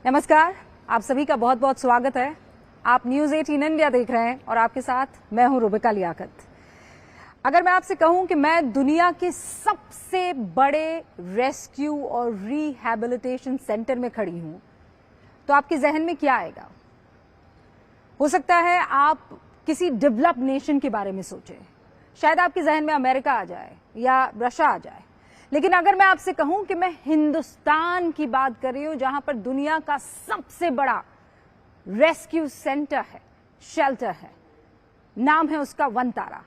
नमस्कार, आप सभी का बहुत बहुत स्वागत है। आप न्यूज़ 18 इंडिया देख रहे हैं और आपके साथ मैं हूं रुबिका लियाकत। अगर मैं आपसे कहूं कि मैं दुनिया के सबसे बड़े रेस्क्यू और रिहैबिलिटेशन सेंटर में खड़ी हूं, तो आपके जहन में क्या आएगा? हो सकता है आप किसी डेवलप नेशन के बारे में सोचें, शायद आपके जहन में अमेरिका आ जाए या रशिया आ जाए। लेकिन अगर मैं आपसे कहूं कि मैं हिंदुस्तान की बात कर रही हूं, जहां पर दुनिया का सबसे बड़ा रेस्क्यू सेंटर है, शेल्टर है, नाम है उसका वन तारा,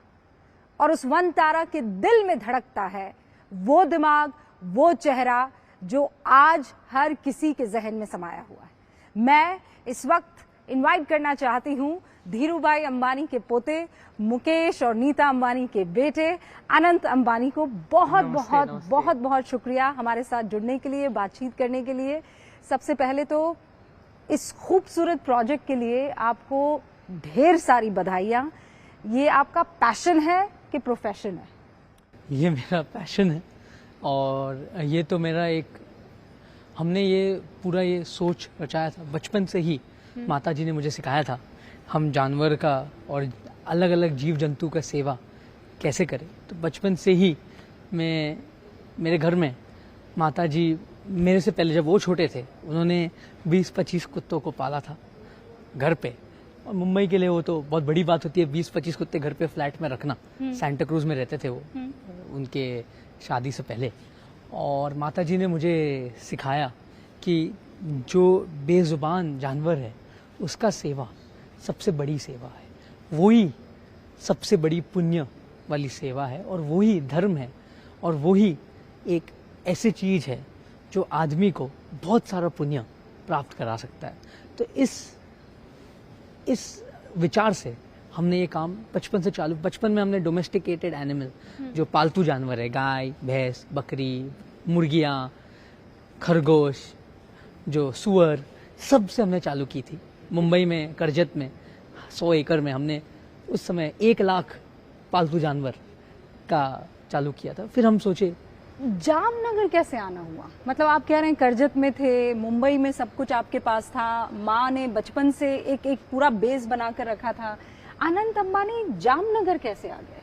और उस वन तारा के दिल में धड़कता है वो दिमाग, वो चेहरा जो आज हर किसी के जहन में समाया हुआ है। मैं इस वक्त इनवाइट करना चाहती हूं धीरूभाई अंबानी के पोते मुकेश और नीता अंबानी के बेटे अनंत अंबानी को। बहुत बहुत बहुत बहुत शुक्रिया हमारे साथ जुड़ने के लिए, बातचीत करने के लिए। सबसे पहले तो इस खूबसूरत प्रोजेक्ट के लिए आपको ढेर सारी बधाइयां। ये आपका पैशन है कि प्रोफेशन है? ये मेरा पैशन है और ये तो मेरा हमने ये पूरा ये सोच रचाया था बचपन से ही। माता जी ने मुझे सिखाया था हम जानवर का और अलग अलग जीव जंतु का सेवा कैसे करें। तो बचपन से ही मेरे घर में माता जी, मेरे से पहले जब वो छोटे थे, उन्होंने 20-25 कुत्तों को पाला था घर पे। और मुंबई के लिए वो तो बहुत बड़ी बात होती है 20-25 कुत्ते घर पे फ्लैट में रखना। सेंटा क्रूज में रहते थे वो उनके शादी से पहले। और माता जी ने मुझे सिखाया कि जो बेजुबान जानवर है उसका सेवा सबसे बड़ी सेवा है, वही सबसे बड़ी पुण्य वाली सेवा है, और वही धर्म है, और वही एक ऐसी चीज है जो आदमी को बहुत सारा पुण्य प्राप्त करा सकता है। तो इस विचार से हमने ये काम बचपन में हमने डोमेस्टिकेटेड एनिमल, जो पालतू जानवर है, गाय, भैंस, बकरी, मुर्गियाँ, खरगोश, जो सुअर, सबसे हमने चालू की थी। मुंबई में करजत में 100 एकड़ में हमने उस समय 1 लाख पालतू जानवर का चालू किया था। फिर हम सोचे जामनगर कैसे आना हुआ? मतलब आप कह रहे हैं करजत में थे, मुंबई में सब कुछ आपके पास था, माँ ने बचपन से एक पूरा बेस बनाकर रखा था। अनंत अंबानी जामनगर कैसे आ गए?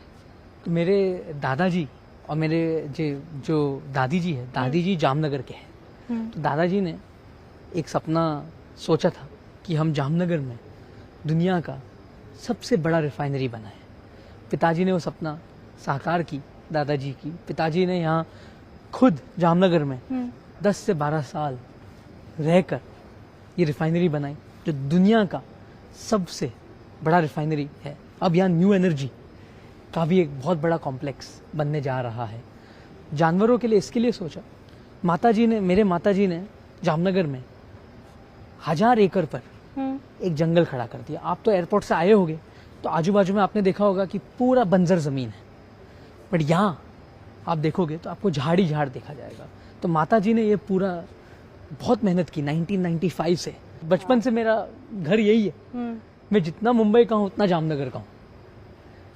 तो मेरे दादाजी और मेरे जो दादी जी है, दादी जी जामनगर के हैं। तो दादाजी ने एक सपना सोचा था कि हम जामनगर में दुनिया का सबसे बड़ा रिफाइनरी बनाए। पिताजी ने वो सपना साकार की, दादाजी की। पिताजी ने यहाँ खुद जामनगर में 10 से 12 साल रहकर ये रिफाइनरी बनाई, जो दुनिया का सबसे बड़ा रिफाइनरी है। अब यहाँ न्यू एनर्जी का भी एक बहुत बड़ा कॉम्प्लेक्स बनने जा रहा है जानवरों के लिए। इसके लिए सोचा मेरे माता जी ने जामनगर में 1000 एकड़ पर एक जंगल खड़ा कर दिया। आप तो एयरपोर्ट से आए होंगे, तो आजू बाजू में आपने देखा होगा कि पूरा बंजर जमीन है, बट यहाँ आप देखोगे तो आपको झाड़ी झाड़ देखा जाएगा। तो माता जी ने ये पूरा बहुत मेहनत की 1995 से। बचपन से मेरा घर यही है। मैं जितना मुंबई का हूँ उतना जामनगर का हूँ।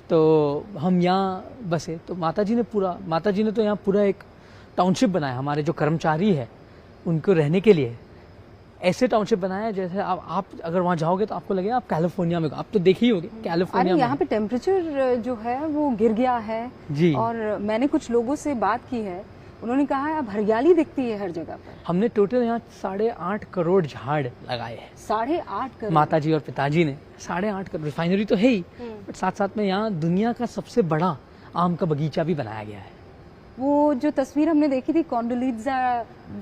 तो हम यहाँ बसे। तो माता जी ने तो यहाँ पूरा एक टाउनशिप बनाया। हमारे जो कर्मचारी है उनको रहने के लिए ऐसे टाउनशिप बनाया जैसे आप अगर वहाँ जाओगे तो आपको लगेगा आप कैलिफोर्निया में। आप तो देखे ही होंगे कैलिफोर्निया में। यहाँ पे टेम्परेचर जो है वो गिर गया है जी। और मैंने कुछ लोगों से बात की है, उन्होंने कहा है अब हरियाली दिखती है हर जगह पर। हमने टोटल यहाँ 8.5 करोड़ झाड़ लगाए हैं। 8.5 करोड़? माता जी और पिताजी ने 8.5 करोड़। रिफाइनरी तो है ही, बट साथ साथ में यहाँ दुनिया का सबसे बड़ा आम का बगीचा भी बनाया गया है। वो जो तस्वीर हमने देखी थी, कॉन्डोलीजा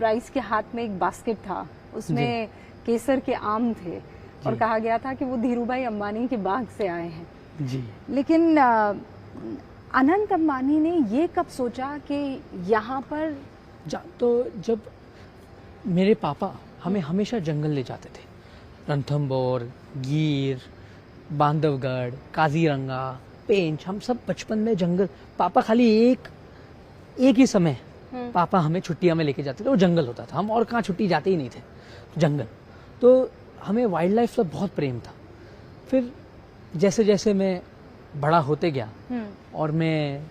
राइस के हाथ में एक बास्केट था, उसमें केसर के आम थे और कहा गया था कि वो धीरूभाई अंबानी के बाग से आए हैं जी। लेकिन अनंत अंबानी ने ये कब सोचा कि यहाँ पर तो जब मेरे पापा हमें हमेशा जंगल ले जाते थे, रणथंभौर, गिर, बांधवगढ़, काजीरंगा, पेंच, हम सब बचपन में जंगल। पापा खाली एक ही समय पापा हमें छुट्टियां में लेके जाते थे, वो जंगल होता था। हम और कहाँ छुट्टी जाते ही नहीं थे, जंगल। तो हमें वाइल्ड लाइफ से बहुत प्रेम था। फिर जैसे जैसे मैं बड़ा होते गया और मैं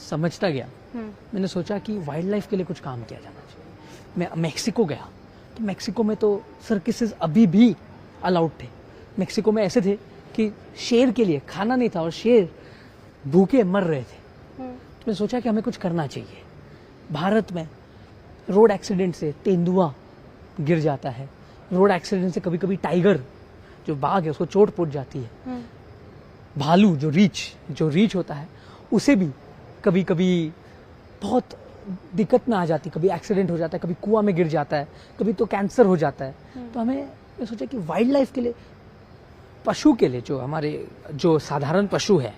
समझता गया, मैंने सोचा कि वाइल्ड लाइफ के लिए कुछ काम किया जाना चाहिए। मैं मेक्सिको गया, तो मेक्सिको में तो सर्कसेस अभी भी अलाउड थे। मेक्सिको में ऐसे थे कि शेर के लिए खाना नहीं था और शेर भूखे मर रहे थे। तो मैं सोचा कि हमें कुछ करना चाहिए। भारत में रोड एक्सीडेंट से तेंदुआ गिर जाता है, रोड एक्सीडेंट से कभी कभी टाइगर जो बाघ है उसको चोट पहुंच जाती है, भालू जो रीछ होता है उसे भी कभी कभी बहुत दिक्कत में आ जाती, कभी एक्सीडेंट हो जाता है, कभी कुआं में गिर जाता है, कभी तो कैंसर हो जाता है। तो मैं सोचा कि वाइल्ड लाइफ के लिए, पशु के लिए, जो हमारे जो साधारण पशु है,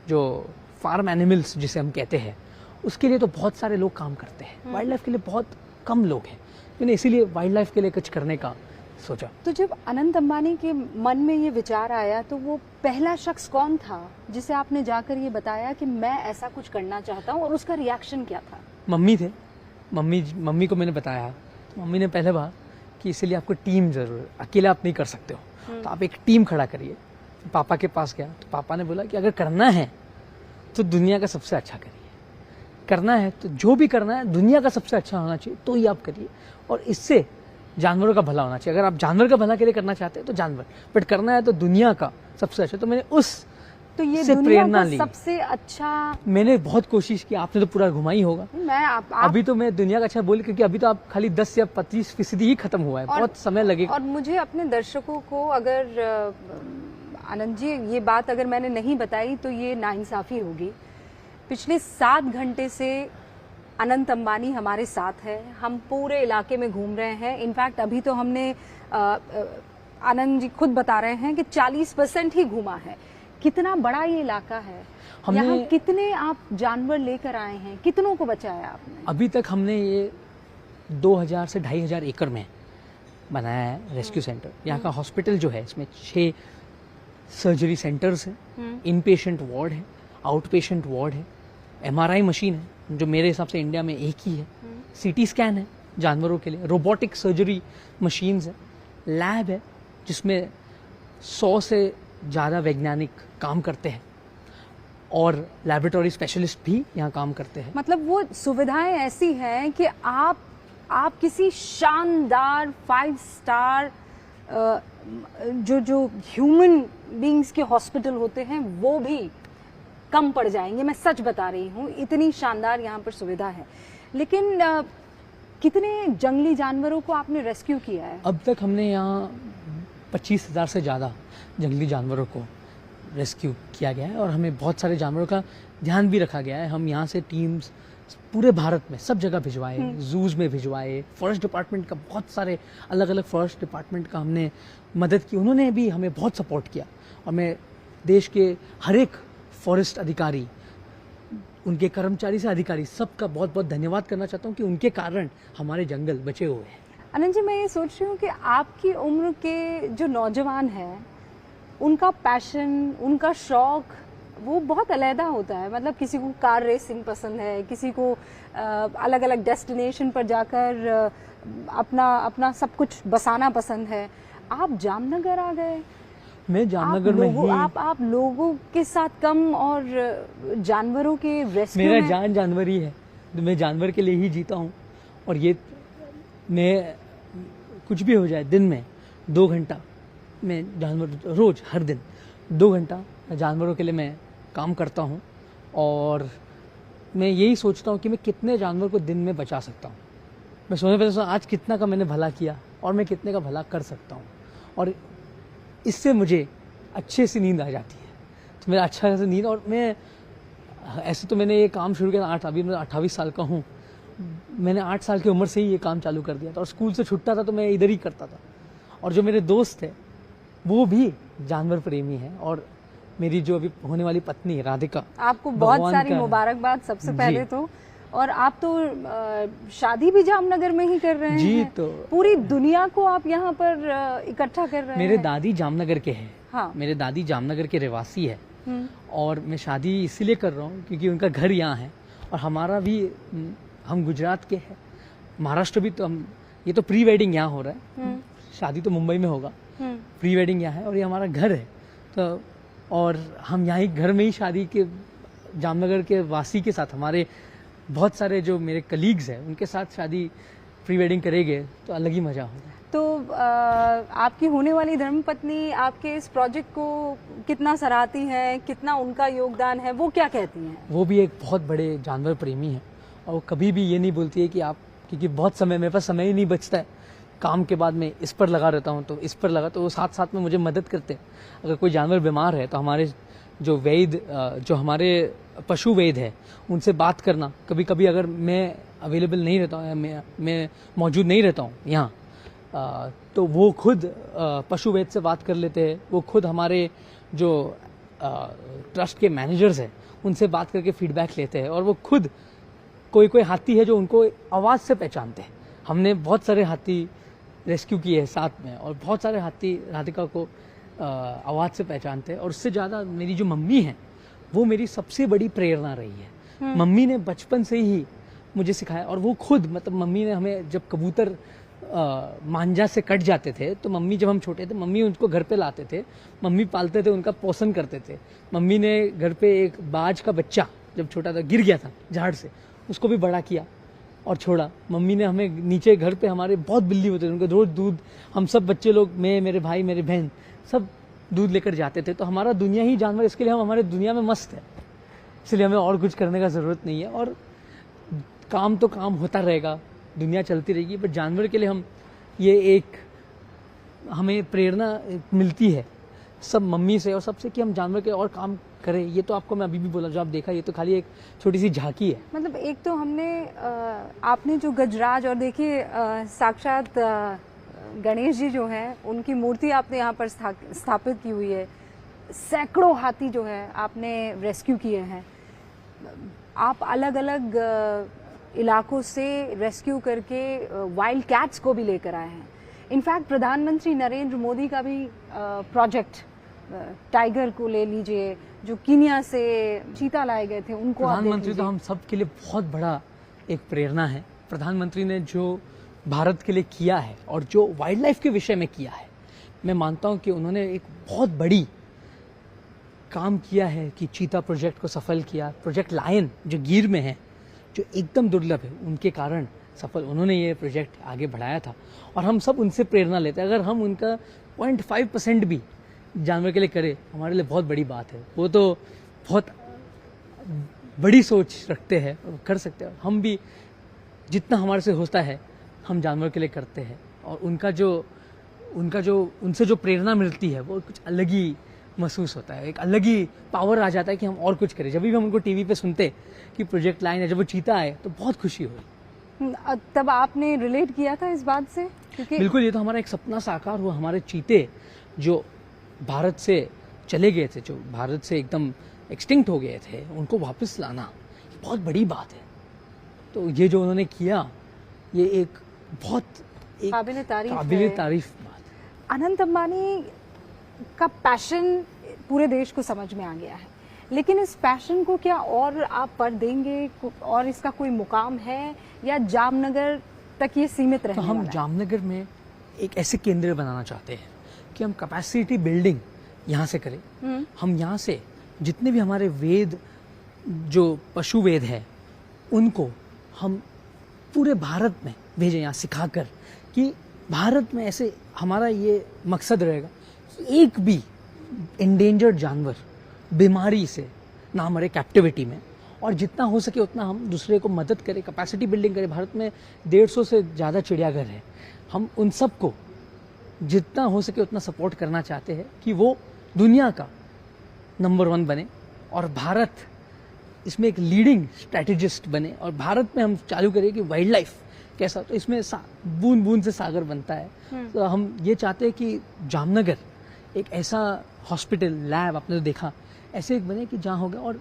जो फार्म एनिमल्स जिसे हम कहते हैं, उसके लिए तो बहुत सारे लोग काम करते हैं, वाइल्ड लाइफ के लिए बहुत कम लोग हैं। मैंने इसीलिए वाइल्ड लाइफ के लिए कुछ करने का सोचा। तो जब अनंत अंबानी के मन में ये विचार आया तो वो पहला शख्स कौन था जिसे आपने जाकर ये बताया कि मैं ऐसा कुछ करना चाहता हूँ, और उसका रिएक्शन क्या था? मम्मी थे। मम्मी को मैंने बताया तो मम्मी ने पहले कहा कि इसलिए आपको टीम जरूर है, अकेले आप नहीं कर सकते हो, तो आप एक टीम खड़ा करिए। पापा के पास गया तो पापा ने बोला कि अगर करना है तो दुनिया का सबसे अच्छा करिए, करना है तो जो भी करना है दुनिया का सबसे अच्छा होना चाहिए तो ही आप करिए, और इससे जानवरों का भला होना चाहिए। अगर आप जानवर का भला के लिए करना चाहते हैं तो जानवर, बट करना है तो दुनिया का सबसे अच्छा। तो मैंने तो ये से दुनिया प्रेरणा का ली। सबसे अच्छा, मैंने बहुत कोशिश की, आपने तो पूरा घुमा ही होगा। अभी तो मैं दुनिया का अच्छा बोल, क्योंकि अभी तो आप खाली 10 या 25% ही खत्म हुआ है, बहुत समय लगेगा। और मुझे अपने दर्शकों को, अगर आनंद जी ये बात अगर मैंने नहीं बताई तो ये नाइंसाफी होगी। पिछले 7 घंटे से अनंत अंबानी हमारे साथ है, हम पूरे इलाके में घूम रहे हैं। इनफैक्ट अभी तो हमने आनंद जी खुद बता रहे हैं कि 40% ही घूमा है। कितना बड़ा ये इलाका है, यहाँ कितने आप जानवर लेकर आए हैं, कितनों को बचाया आपने? अभी तक हमने ये 2000 से 2500 एकड़ में बनाया है रेस्क्यू सेंटर। यहाँ का हॉस्पिटल जो है, इसमें 6 सर्जरी सेंटर्स हैं, इन पेशेंट वार्ड है, आउट पेशेंट वार्ड है, MRI मशीन है जो मेरे हिसाब से इंडिया में एक ही है, CT स्कैन है जानवरों के लिए, रोबोटिक सर्जरी मशीन्स है, लैब है जिसमें 100 से ज़्यादा वैज्ञानिक काम करते हैं, और लेबोरेटरी स्पेशलिस्ट भी यहाँ काम करते हैं। मतलब वो सुविधाएं ऐसी हैं कि आप किसी शानदार 5 स्टार जो ह्यूमन बीइंग्स के हॉस्पिटल होते हैं वो भी कम पड़ जाएंगे। मैं सच बता रही हूँ, इतनी शानदार यहाँ पर सुविधा है। लेकिन कितने जंगली जानवरों को आपने रेस्क्यू किया है? अब तक हमने यहाँ 25,000 से ज़्यादा जंगली जानवरों को रेस्क्यू किया गया है, और हमें बहुत सारे जानवरों का ध्यान भी रखा गया है। हम यहाँ से टीम्स पूरे भारत में सब जगह भिजवाए, जूज में भिजवाए, फॉरेस्ट डिपार्टमेंट का बहुत सारे अलग अलग फॉरेस्ट डिपार्टमेंट का हमने मदद की, उन्होंने भी हमें बहुत सपोर्ट किया। और मैं देश के हर एक फॉरेस्ट अधिकारी, उनके कर्मचारी से अधिकारी, सबका बहुत बहुत धन्यवाद करना चाहता हूँ कि उनके कारण हमारे जंगल बचे हुए हैं। अनंत जी, मैं ये सोच रही हूँ कि आपकी उम्र के जो नौजवान हैं, उनका पैशन, उनका शौक वो बहुत अलग होता है। मतलब किसी को कार रेसिंग पसंद है, किसी को अलग अलग डेस्टिनेशन पर जाकर अपना सब कुछ बसाना पसंद है। आप जामनगर आ गए। मैं जामनगर में ही, आप लोगों के साथ कम और जानवरों के रेस्क्यू मेरा में... जान जानवर ही है, मैं जानवर के लिए ही जीता हूँ। और ये मैं कुछ भी हो जाए, दिन में 2 घंटा मैं जानवर, रोज हर दिन 2 घंटा जानवरों के लिए मैं काम करता हूँ। और मैं यही सोचता हूँ कि मैं कितने जानवर को दिन में बचा सकता हूँ। मैं सोचने पहले आज कितना का मैंने भला किया और मैं कितने का भला कर सकता हूँ, और इससे मुझे अच्छे से नींद आ जाती है। तो मेरा अच्छा से नींद, और मैं ऐसे तो मैंने ये काम शुरू किया अभी मैं 28 साल का हूँ। मैंने 8 साल की उम्र से ही ये काम चालू कर दिया था, और स्कूल से छुट्टा था तो मैं इधर ही करता था। और जो मेरे दोस्त है वो भी जानवर प्रेमी है, और मेरी जो अभी होने वाली पत्नी राधिका, आपको बहुत सारी मुबारकबाद सबसे पहले तो। और आप तो शादी भी जामनगर में ही कर रहे हैं। तो पूरी दुनिया को आप यहाँ पर इकट्ठा कर रहे हैं। मेरे दादी जामनगर के हैं। हाँ। मेरे दादी जामनगर के रहवासी है, और मैं शादी इसीलिए कर रहा हूँ क्योंकि उनका घर यहाँ है, और हमारा भी, हम गुजरात के हैं, महाराष्ट्र भी। तो हम, ये तो प्री वेडिंग यहाँ हो रहा है, शादी तो मुंबई में होगा, प्री वेडिंग यहाँ है, और ये हमारा घर है। तो और हम यहाँ ही घर में ही शादी के, जामनगर के वासी के साथ, हमारे बहुत सारे जो मेरे कलीग्स हैं उनके साथ शादी प्री वेडिंग करेंगे तो अलग ही मजा होगा। आपकी होने वाली धर्मपत्नी आपके इस प्रोजेक्ट को कितना सराहती है, कितना उनका योगदान है, वो क्या कहती हैं? वो भी एक बहुत बड़े जानवर प्रेमी है और वो कभी भी ये नहीं बोलती है कि आप, क्योंकि बहुत समय, मेरे पास समय ही नहीं बचता है, काम के बाद में इस पर लगा रहता हूँ तो इस पर लगा, तो वो साथ साथ में मुझे मदद करते हैं। अगर कोई जानवर बीमार है तो हमारे जो वैद, जो हमारे पशु वैद है, उनसे बात करना, कभी कभी अगर मैं अवेलेबल नहीं रहता हूँ, मैं मौजूद नहीं रहता हूँ यहाँ, तो वो खुद पशु वैद से बात कर लेते हैं। वो खुद हमारे जो ट्रस्ट के मैनेजर्स हैं उनसे बात करके फीडबैक लेते हैं और वो खुद, कोई कोई हाथी है जो उनको आवाज़ से पहचानते हैं। हमने बहुत सारे हाथी रेस्क्यू किए हैं साथ में और बहुत सारे हाथी राधिका को आवाज़ से पहचानते हैं। और उससे ज़्यादा मेरी जो मम्मी है वो मेरी सबसे बड़ी प्रेरणा रही है। मम्मी ने बचपन से ही मुझे सिखाया और वो खुद, मतलब मम्मी ने हमें, जब कबूतर मांझा से कट जाते थे तो मम्मी, जब हम छोटे थे, मम्मी उनको घर पे लाते थे, मम्मी पालते थे, उनका पोषण करते थे। मम्मी ने घर पे एक बाज का बच्चा जब छोटा था, गिर गया था झाड़ से, उसको भी बड़ा किया और छोड़ा। मम्मी ने हमें नीचे घर पे, हमारे बहुत बिल्ली होते थे, उनका रोज दूध, हम सब बच्चे लोग, मैं, मेरे भाई, मेरी बहन, सब दूध लेकर जाते थे। तो हमारा दुनिया ही जानवर, इसके लिए हम हमारे दुनिया में मस्त है, इसलिए हमें और कुछ करने का ज़रूरत नहीं है। और काम तो काम होता रहेगा, दुनिया चलती रहेगी, बट जानवर के लिए हम, ये एक हमें प्रेरणा मिलती है सब मम्मी से और सबसे कि हम जानवर के और काम करें। ये तो आपको मैं अभी भी बोला, जो आप देखा, ये तो खाली एक छोटी सी झांकी है। मतलब एक तो हमने आपने जो गजराज, और देखिए साक्षात गणेश जी जो है, उनकी मूर्ति आपने यहाँ पर स्थापित की हुई है। सैकड़ों हाथी जो है आपने रेस्क्यू किए हैं। आप अलग अलग इलाकों से रेस्क्यू करके वाइल्ड कैट्स को भी लेकर आए हैं। इनफैक्ट प्रधानमंत्री नरेंद्र मोदी का भी प्रोजेक्ट, टाइगर को ले लीजिए, जो कीनिया से चीता लाए गए थे, उनको आप देख प्रधानमंत्री लीजिए। तो हम सब के लिए बहुत बड़ा एक प्रेरणा है। प्रधानमंत्री ने जो भारत के लिए किया है और जो वाइल्ड लाइफ के विषय में किया है, मैं मानता हूं कि उन्होंने एक बहुत बड़ी काम किया है कि चीता प्रोजेक्ट को सफल किया। प्रोजेक्ट लायन जो गिर में है, जो एकदम दुर्लभ है, उनके कारण सफल, उन्होंने ये प्रोजेक्ट आगे बढ़ाया था और हम सब उनसे प्रेरणा लेते हैं। अगर हम उनका 0.5% भी जानवर के लिए करें, हमारे लिए बहुत बड़ी बात है। वो तो बहुत बड़ी सोच रखते हैं और कर सकते हैं। हम भी जितना हमारे से होता है हम जानवर के लिए करते हैं और उनका जो उनसे जो प्रेरणा मिलती है वो कुछ अलग ही महसूस होता है। एक अलग ही पावर आ जाता है कि हम और कुछ करें। जब भी हम उनको टीवी पे सुनते कि प्रोजेक्ट लाइन है, जब वो चीता आए तो बहुत खुशी हुई। तब आपने रिलेट किया था इस बात से? क्योंकि बिल्कुल, ये तो हमारा एक सपना साकार हुआ। हमारे चीते जो भारत से चले गए थे, जो भारत से एकदम एक्सटिंक्ट हो गए थे, उनको वापस लाना ये बहुत बड़ी बात है। तो ये जो उन्होंने किया, ये एक बहुत काबिल तारीफ बात है। अनंत अंबानी का पैशन पूरे देश को समझ में आ गया है, लेकिन इस पैशन को क्या और आप पर देंगे, और इसका कोई मुकाम है या जामनगर तक ये सीमित रहने तो हम वाला है? जामनगर में एक ऐसे केंद्र बनाना चाहते हैं कि हम कैपेसिटी बिल्डिंग यहाँ से करें। हम यहाँ से जितने भी हमारे वेद, जो पशु वेद है, उनको हम पूरे भारत में भेजें, यहाँ सिखाकर कि भारत में ऐसे, हमारा ये मकसद रहेगा कि एक भी इंडेंजर्ड जानवर बीमारी से ना मरे कैप्टिविटी में, और जितना हो सके उतना हम दूसरे को मदद करें, कैपेसिटी बिल्डिंग करें। भारत में 150 से ज़्यादा चिड़ियाघर है। हम उन सब को जितना हो सके उतना सपोर्ट करना चाहते हैं कि वो दुनिया का नंबर 1 बने और भारत इसमें एक लीडिंग स्ट्रैटेजिस्ट बने। और भारत में हम चालू करें कि वाइल्ड लाइफ कैसा, तो इसमें बूंद बूंद से सागर बनता है। तो हम ये चाहते हैं कि जामनगर एक ऐसा हॉस्पिटल, लैब, आपने तो देखा, ऐसे एक बने कि जहाँ होगा, और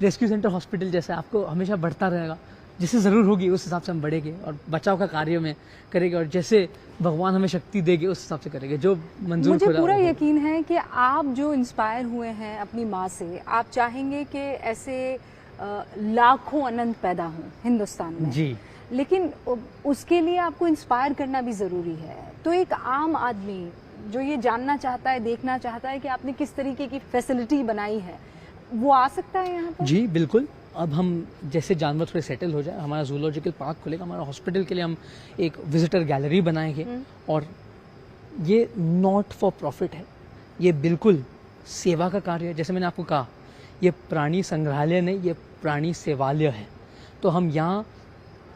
रेस्क्यू सेंटर हॉस्पिटल जैसे आपको हमेशा बढ़ता रहेगा। जैसे ज़रूर होगी उस हिसाब से हम बढ़ेंगे और बचाव का कार्य में करेंगे, और जैसे भगवान हमें शक्ति देंगे उस हिसाब से करेंगे, जो मंजूर मुझे खुदा पूरा हो। यकीन है कि आप जो इंस्पायर हुए हैं अपनी माँ से, आप चाहेंगे कि ऐसे लाखों अनंत पैदा हों हिंदुस्तान में। जी, लेकिन उसके लिए आपको इंस्पायर करना भी ज़रूरी है। तो एक आम आदमी जो ये जानना चाहता है, देखना चाहता है कि आपने किस तरीके की फैसिलिटी बनाई है, वो आ सकता है यहाँ पर? जी बिल्कुल। अब हम जैसे जानवर थोड़े सेटल हो जाए, हमारा जूलॉजिकल पार्क खुलेगा, हमारा हॉस्पिटल के लिए हम एक विजिटर गैलरी बनाएंगे और ये नॉट फॉर प्रॉफिट है, ये बिल्कुल सेवा का कार्य है। जैसे मैंने आपको कहा, ये प्राणी संग्रहालय नहीं, ये प्राणी सेवालय है। तो हम यहाँ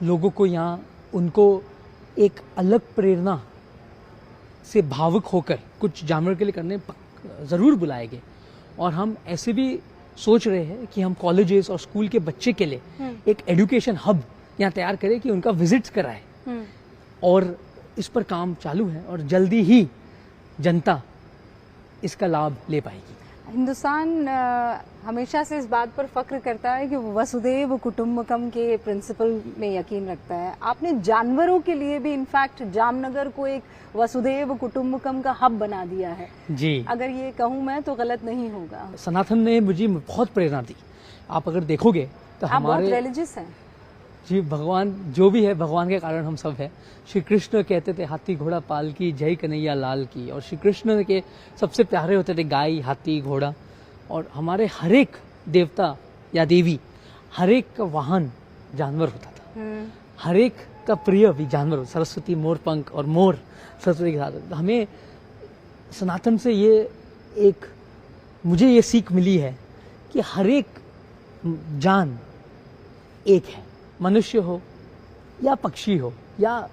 लोगों को, यहाँ उनको एक अलग प्रेरणा से भावुक होकर कुछ जानवर के लिए करने ज़रूर बुलाएंगे। और हम ऐसे भी सोच रहे हैं कि हम कॉलेजेस और स्कूल के बच्चे के लिए एक एजुकेशन हब यहाँ तैयार करें कि उनका विजिट्स कराए। और इस पर काम चालू है और जल्दी ही जनता इसका लाभ ले पाएगी। हिंदुस्तान हमेशा से इस बात पर फख्र करता है कि वो वसुधैव कुटुंबकम के प्रिंसिपल में यकीन रखता है। आपने जानवरों के लिए भी इनफैक्ट जामनगर को एक वसुधैव कुटुंबकम का हब बना दिया है जी। अगर ये कहूँ मैं तो गलत नहीं होगा। सनातन ने मुझे बहुत प्रेरणा दी। आप अगर देखोगे तो आप बहुत हमारे रिलीजियस हैं। जी, भगवान जो भी है, भगवान के कारण हम सब है। श्री कृष्ण कहते थे हाथी घोड़ा पाल की, जय कन्हैया लाल की। और श्री कृष्ण के सबसे प्यारे होते थे गाय, हाथी, घोड़ा। और हमारे हर एक देवता या देवी, हर एक का वाहन जानवर होता था। हर एक का प्रिय भी जानवर, सरस्वती मोर पंख, और मोर सरस्वती के साथ। हमें सनातन से मुझे ये सीख मिली है कि हर एक जान एक है। मनुष्य हो या पक्षी हो या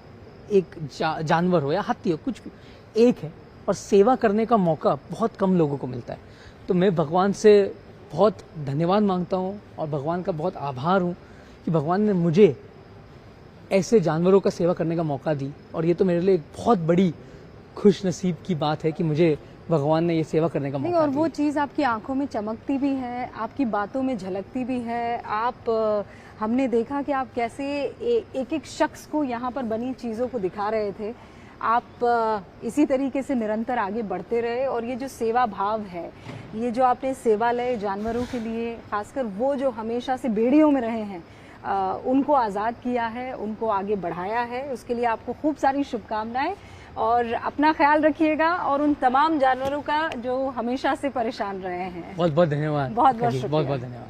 एक जानवर हो या हाथी हो, कुछ भी एक है। और सेवा करने का मौका बहुत कम लोगों को मिलता है। तो मैं भगवान से बहुत धन्यवाद मांगता हूँ और भगवान का बहुत आभार हूँ कि भगवान ने मुझे ऐसे जानवरों का सेवा करने का मौका दी। और ये तो मेरे लिए एक बहुत बड़ी खुश नसीब की बात है कि मुझे भगवान ने ये सेवा करने का मौका दिया। और वो चीज़ आपकी आंखों में चमकती भी है, आपकी बातों में झलकती भी है। हमने देखा कि आप कैसे एक एक शख्स को यहाँ पर बनी चीज़ों को दिखा रहे थे। आप इसी तरीके से निरंतर आगे बढ़ते रहे। और ये जो सेवा भाव है, ये जो आपने सेवालय जानवरों के लिए, खासकर वो जो हमेशा से बेड़ियों में रहे हैं, उनको आज़ाद किया है, उनको आगे बढ़ाया है, उसके लिए आपको खूब सारी शुभकामनाएं। और अपना ख्याल रखिएगा और उन तमाम जानवरों का जो हमेशा से परेशान रहे हैं। बहुत बहुत धन्यवाद। बहुत बहुत शुक्रिया। बहुत बहुत धन्यवाद।